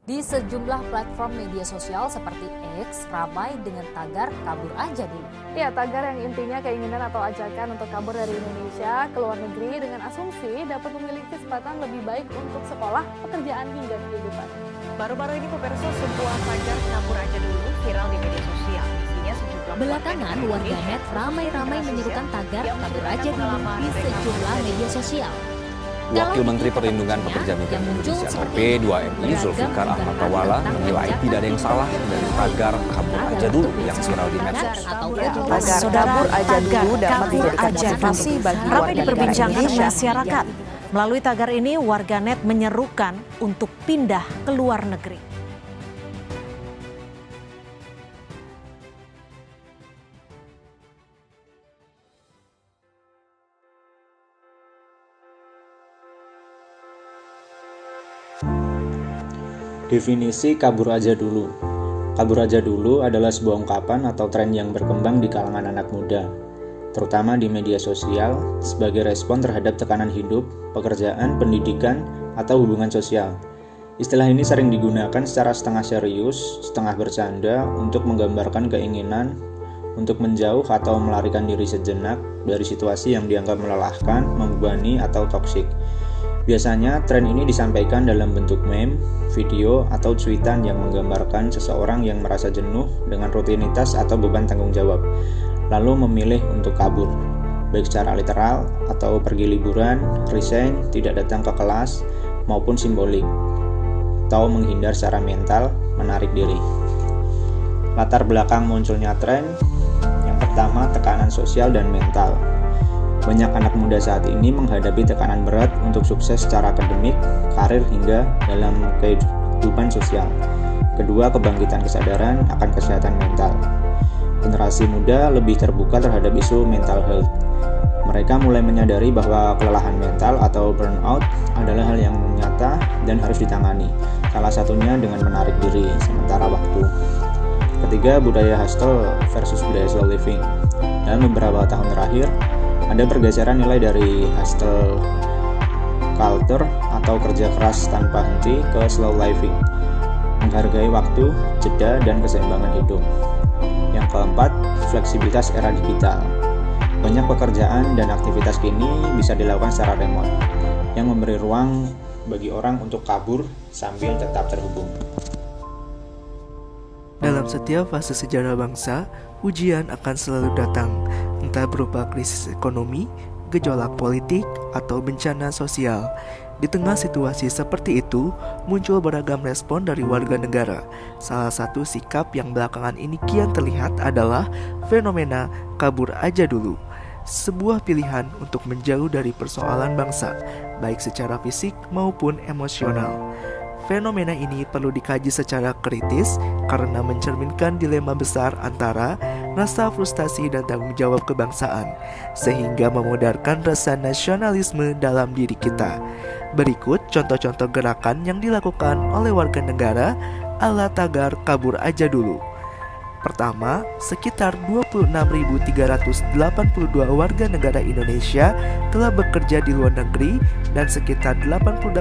Di sejumlah platform media sosial seperti X, ramai dengan tagar kabur aja dulu. Ya, tagar yang intinya keinginan atau ajakan untuk kabur dari Indonesia ke luar negeri dengan asumsi dapat memiliki kesempatan lebih baik untuk sekolah, pekerjaan hingga kehidupan. Baru-baru ini pemirsa sebuah tagar kabur aja dulu viral di media sosial. Isinya sejumlah Belakangan warganet ramai-ramai menyerukan tagar kabur aja dulu di sejumlah media sosial. Wakil Menteri Perlindungan Pekerja Migran Indonesia P2MI Zulfikar Ahmad Tawala menilai tidak ada yang salah dari tagar kabur aja dulu yang viral di medsos. Tagar kabur aja dulu dapat dijadikan motivasi bagi ramai diperbincangkan masyarakat. Melalui tagar ini warganet menyerukan untuk pindah ke luar negeri. Definisi kabur aja dulu. Kabur aja dulu adalah sebuah ungkapan atau tren yang berkembang di kalangan anak muda, terutama di media sosial sebagai respon terhadap tekanan hidup, pekerjaan, pendidikan, atau hubungan sosial. Istilah ini sering digunakan secara setengah serius, setengah bercanda untuk menggambarkan keinginan untuk menjauh atau melarikan diri sejenak dari situasi yang dianggap melelahkan, membebani, atau toksik. Biasanya, tren ini disampaikan dalam bentuk meme, video, atau cuitan yang menggambarkan seseorang yang merasa jenuh dengan rutinitas atau beban tanggung jawab, lalu memilih untuk kabur, baik secara literal atau pergi liburan, resign, tidak datang ke kelas, maupun simbolik, atau menghindar secara mental, menarik diri. Latar belakang munculnya tren, yang pertama tekanan sosial dan mental. Banyak anak muda saat ini menghadapi tekanan berat untuk sukses secara akademik, karir, hingga dalam kehidupan sosial. Kedua, kebangkitan kesadaran akan kesehatan mental. Generasi muda lebih terbuka terhadap isu mental health. Mereka mulai menyadari bahwa kelelahan mental atau burnout adalah hal yang nyata dan harus ditangani, salah satunya dengan menarik diri sementara waktu. Ketiga, budaya hustle versus budaya slow living. Dalam beberapa tahun terakhir, ada pergeseran nilai dari hustle culture atau kerja keras tanpa henti ke slow living, menghargai waktu, jeda, dan keseimbangan hidup. Yang keempat, fleksibilitas era digital. Banyak pekerjaan dan aktivitas kini bisa dilakukan secara remote, yang memberi ruang bagi orang untuk kabur sambil tetap terhubung. Dalam setiap fase sejarah bangsa, ujian akan selalu datang, entah berupa krisis ekonomi, gejolak politik, atau bencana sosial. Di tengah situasi seperti itu, muncul beragam respon dari warga negara. Salah satu sikap yang belakangan ini kian terlihat adalah fenomena kabur aja dulu. Sebuah pilihan untuk menjauh dari persoalan bangsa, baik secara fisik maupun emosional. Fenomena ini perlu dikaji secara kritis karena mencerminkan dilema besar antara rasa frustasi dan tanggung jawab kebangsaan, sehingga memudarkan rasa nasionalisme dalam diri kita. Berikut contoh-contoh gerakan yang dilakukan oleh warga negara ala tagar kabur aja dulu. Pertama, sekitar 26.382 warga negara Indonesia telah bekerja di luar negeri dan sekitar 88%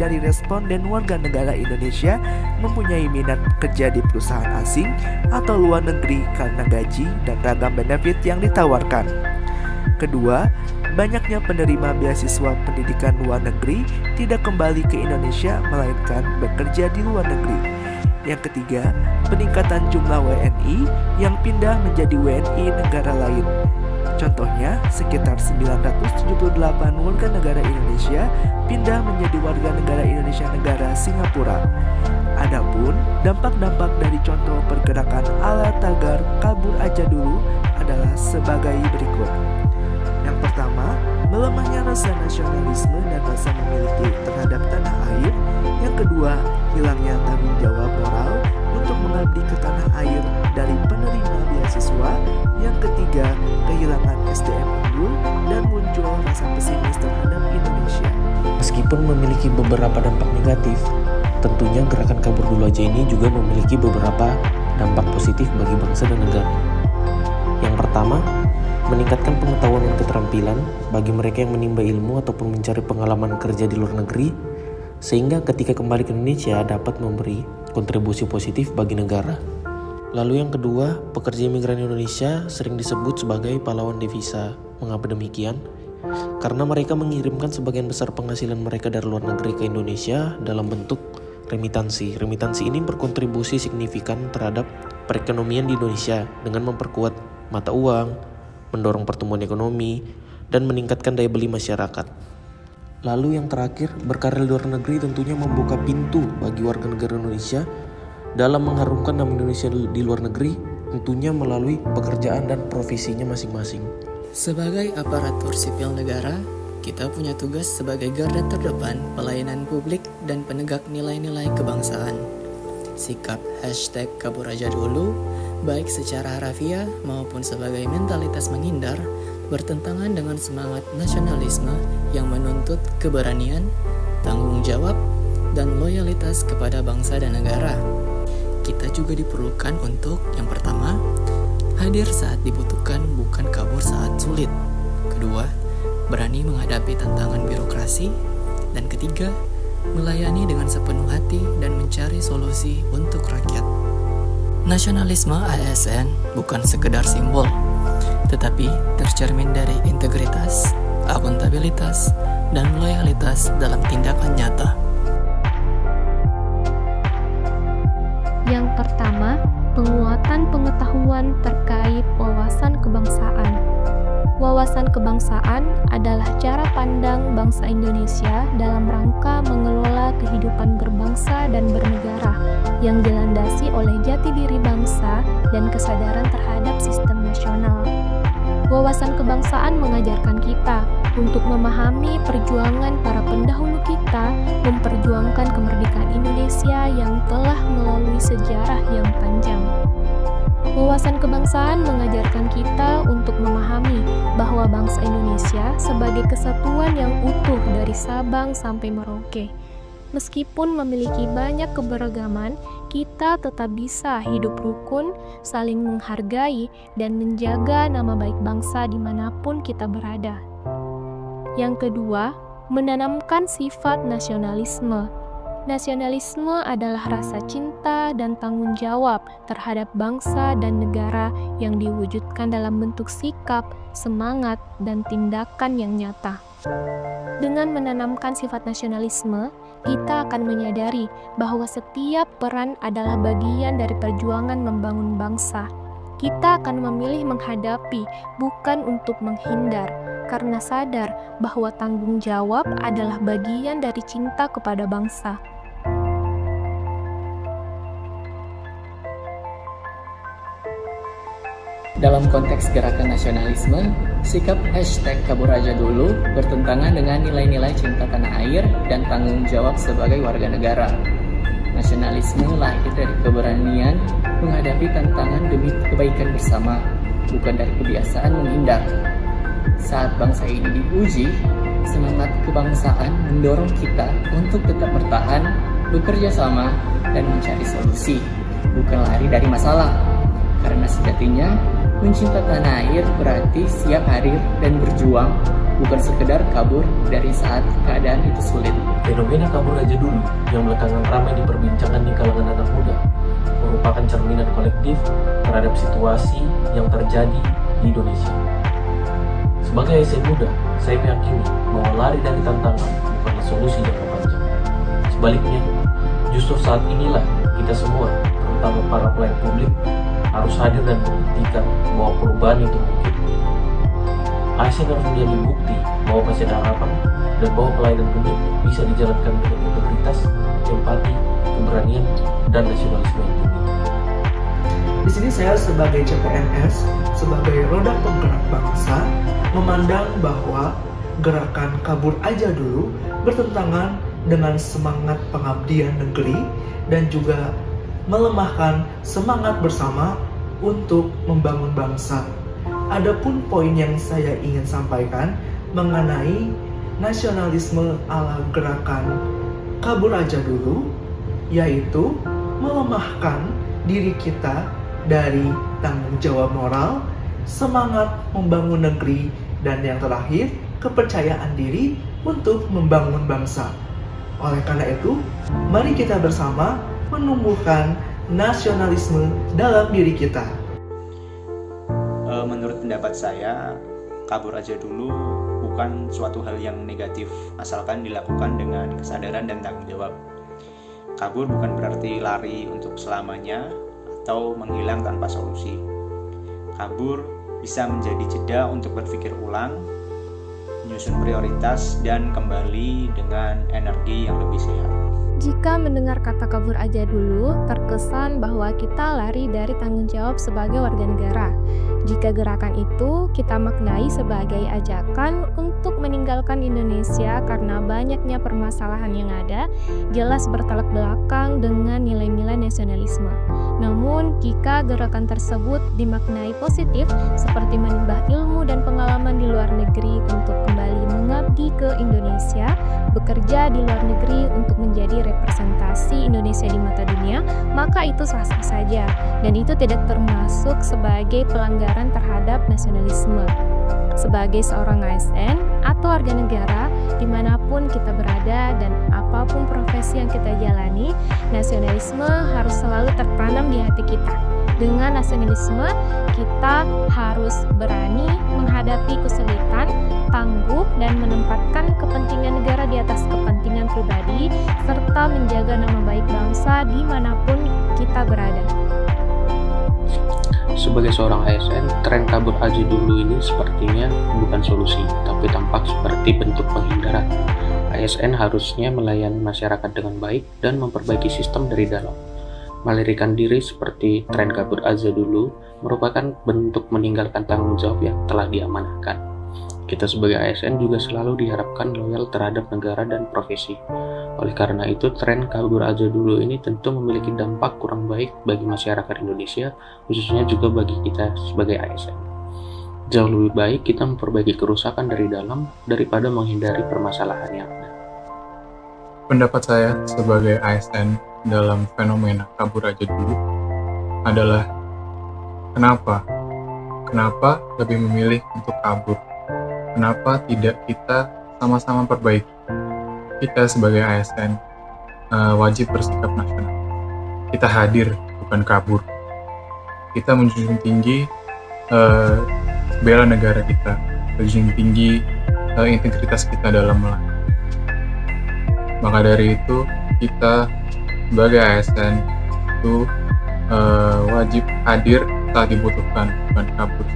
dari responden warga negara Indonesia mempunyai minat bekerja di perusahaan asing atau luar negeri karena gaji dan ragam benefit yang ditawarkan. Kedua, banyaknya penerima beasiswa pendidikan luar negeri tidak kembali ke Indonesia melainkan bekerja di luar negeri. Yang ketiga, peningkatan jumlah WNI yang pindah menjadi WNI negara lain. Contohnya, sekitar 978 warga negara Indonesia pindah menjadi warga negara Indonesia negara Singapura. Adapun dampak-dampak dari contoh pergerakan ala tagar kabur aja dulu adalah sebagai berikut. Yang pertama, melemahnya rasa nasionalisme dan rasa memiliki terhadap tanah air. Yang kedua, hilangnya tanggung jawab moral untuk mengabdi ke tanah air dari penerima beasiswa. Yang ketiga, kehilangan SDM unggul dan muncul rasa pesimis terhadap Indonesia. Meskipun memiliki beberapa dampak negatif, tentunya gerakan kabur dulu aja ini juga memiliki beberapa dampak positif bagi bangsa dan negara. Yang pertama, meningkatkan pengetahuan dan keterampilan bagi mereka yang menimba ilmu ataupun mencari pengalaman kerja di luar negeri. sehingga ketika kembali ke Indonesia dapat memberi kontribusi positif bagi negara. Lalu yang kedua, pekerja migran Indonesia sering disebut sebagai pahlawan devisa. Mengapa demikian? Karena mereka mengirimkan sebagian besar penghasilan mereka dari luar negeri ke Indonesia dalam bentuk remitansi. Remitansi ini berkontribusi signifikan terhadap perekonomian di Indonesia dengan memperkuat mata uang, mendorong pertumbuhan ekonomi, dan meningkatkan daya beli masyarakat. Lalu yang terakhir, berkarir di luar negeri tentunya membuka pintu bagi warga negara Indonesia dalam mengharumkan nama Indonesia di luar negeri, tentunya melalui pekerjaan dan profesinya masing-masing. Sebagai aparatur sipil negara, kita punya tugas sebagai garda terdepan pelayanan publik dan penegak nilai-nilai kebangsaan. Sikap #kabur aja dulu, baik secara harafiah maupun sebagai mentalitas menghindar, bertentangan dengan semangat nasionalisme yang menuntut keberanian, tanggung jawab, dan loyalitas kepada bangsa dan negara. Kita juga diperlukan untuk yang pertama, hadir saat dibutuhkan, bukan kabur saat sulit. Kedua, berani menghadapi tantangan birokrasi. Dan ketiga, melayani dengan sepenuh hati dan mencari solusi untuk rakyat. Nasionalisme ASN bukan sekedar simbol, tetapi tercermin dari integritas, akuntabilitas, dan loyalitas dalam tindakan nyata. Yang pertama, penguatan pengetahuan terkait wawasan kebangsaan. Wawasan kebangsaan adalah cara pandang bangsa Indonesia dalam rangka mengelola kehidupan berbangsa dan bernegara yang dilandasi oleh jati diri bangsa dan kesadaran terhadap sistem nasional. Wawasan kebangsaan mengajarkan kita untuk memahami perjuangan para pendahulu kita memperjuangkan kemerdekaan Indonesia yang telah melalui sejarah yang panjang. Wawasan kebangsaan mengajarkan kita untuk memahami bahwa bangsa Indonesia sebagai kesatuan yang utuh dari Sabang sampai Merauke. Meskipun memiliki banyak keberagaman, kita tetap bisa hidup rukun, saling menghargai, dan menjaga nama baik bangsa dimanapun kita berada. Yang kedua, menanamkan sifat nasionalisme. Nasionalisme adalah rasa cinta dan tanggung jawab terhadap bangsa dan negara yang diwujudkan dalam bentuk sikap, semangat, dan tindakan yang nyata. Dengan menanamkan sifat nasionalisme, kita akan menyadari bahwa setiap peran adalah bagian dari perjuangan membangun bangsa. Kita akan memilih menghadapi, bukan untuk menghindar, karena sadar bahwa tanggung jawab adalah bagian dari cinta kepada bangsa. Dalam konteks gerakan nasionalisme, sikap #kabur aja dulu bertentangan dengan nilai-nilai cinta tanah air dan tanggung jawab sebagai warga negara. Nasionalisme lahir dari keberanian menghadapi tantangan demi kebaikan bersama, bukan dari kebiasaan menghindar. Saat bangsa ini diuji, semangat kebangsaan mendorong kita untuk tetap bertahan, bekerja sama, dan mencari solusi, bukan lari dari masalah. Karena sejatinya, mencinta tanah air berarti siap hadir dan berjuang, bukan sekedar kabur dari saat keadaan itu sulit. Fenomena kabur aja dulu yang belakangan ramai diperbincangkan di kalangan anak muda merupakan cerminan kolektif terhadap situasi yang terjadi di Indonesia. Sebagai ASN muda, saya meyakini bahwa lari dari tantangan bukanlah solusi jangka panjang. Sebaliknya, justru saat inilah kita semua, terutama para pelayan publik, harus hadir dan membuktikan bahwa perubahan itu mungkin. ASN harus menjadi bukti bahwa masih ada harapan dan bahwa pelayanan publik bisa dijalankan dengan integritas, empati, keberanian, dan nasionalisme yang tinggi. Di sini saya sebagai CPNS, sebagai roda penggerak bangsa, memandang bahwa gerakan kabur aja dulu bertentangan dengan semangat pengabdian negeri dan juga melemahkan semangat bersama untuk membangun bangsa. Adapun poin yang saya ingin sampaikan mengenai nasionalisme ala gerakan kabur aja dulu, yaitu melemahkan diri kita dari tanggung jawab moral, semangat membangun negeri, dan yang terakhir, kepercayaan diri untuk membangun bangsa. Oleh karena itu, mari kita bersama menumbuhkan nasionalisme dalam diri kita. Menurut pendapat saya, kabur aja dulu bukan suatu hal yang negatif, asalkan dilakukan dengan kesadaran dan tanggung jawab. Kabur bukan berarti lari untuk selamanya atau menghilang tanpa solusi. Kabur bisa menjadi jeda untuk berpikir ulang, menyusun prioritas, dan kembali dengan energi yang lebih sehat. Jika mendengar kata kabur aja dulu, terkesan bahwa kita lari dari tanggung jawab sebagai warga negara. Jika gerakan itu kita maknai sebagai ajakan untuk meninggalkan Indonesia karena banyaknya permasalahan yang ada, jelas bertolak belakang dengan nilai-nilai nasionalisme. Namun, jika gerakan tersebut dimaknai positif, seperti menimba ilmu dan pengalaman di luar negeri untuk kembali mengabdi ke Indonesia, bekerja di luar negeri untuk menjadi representasi Indonesia di mata dunia, maka itu sah-sah saja, dan itu tidak termasuk sebagai pelanggaran terhadap nasionalisme. Sebagai seorang ASN atau warga negara, dimanapun kita berada dan apapun profesi yang kita jalani, nasionalisme harus selalu tertanam di hati kita. Dengan nasionalisme, kita harus berani menghadapi kesulitan, tangguh, dan menempatkan kepentingan negara di atas kepentingan pribadi, serta menjaga nama baik bangsa dimanapun kita berada. Sebagai seorang ASN, tren kabur aja dulu ini sepertinya bukan solusi, tapi tampak seperti bentuk penghindaran. ASN harusnya melayani masyarakat dengan baik dan memperbaiki sistem dari dalam. Melarikan diri seperti tren kabur aja dulu merupakan bentuk meninggalkan tanggung jawab yang telah diamanahkan. Kita sebagai ASN juga selalu diharapkan loyal terhadap negara dan profesi. Oleh karena itu, tren kabur aja dulu ini tentu memiliki dampak kurang baik bagi masyarakat Indonesia, khususnya juga bagi kita sebagai ASN. Jauh lebih baik kita memperbaiki kerusakan dari dalam daripada menghindari permasalahan yang ada. Pendapat saya sebagai ASN dalam fenomena kabur aja dulu adalah kenapa lebih memilih untuk kabur? Kenapa tidak kita sama-sama perbaiki? Kita sebagai ASN wajib bersikap nasional. Kita hadir, bukan kabur. Kita menjunjung tinggi bela negara kita, menjunjung tinggi integritas kita dalam melayani. Maka dari itu, kita sebagai ASN itu wajib hadir saat dibutuhkan, bukan kabur.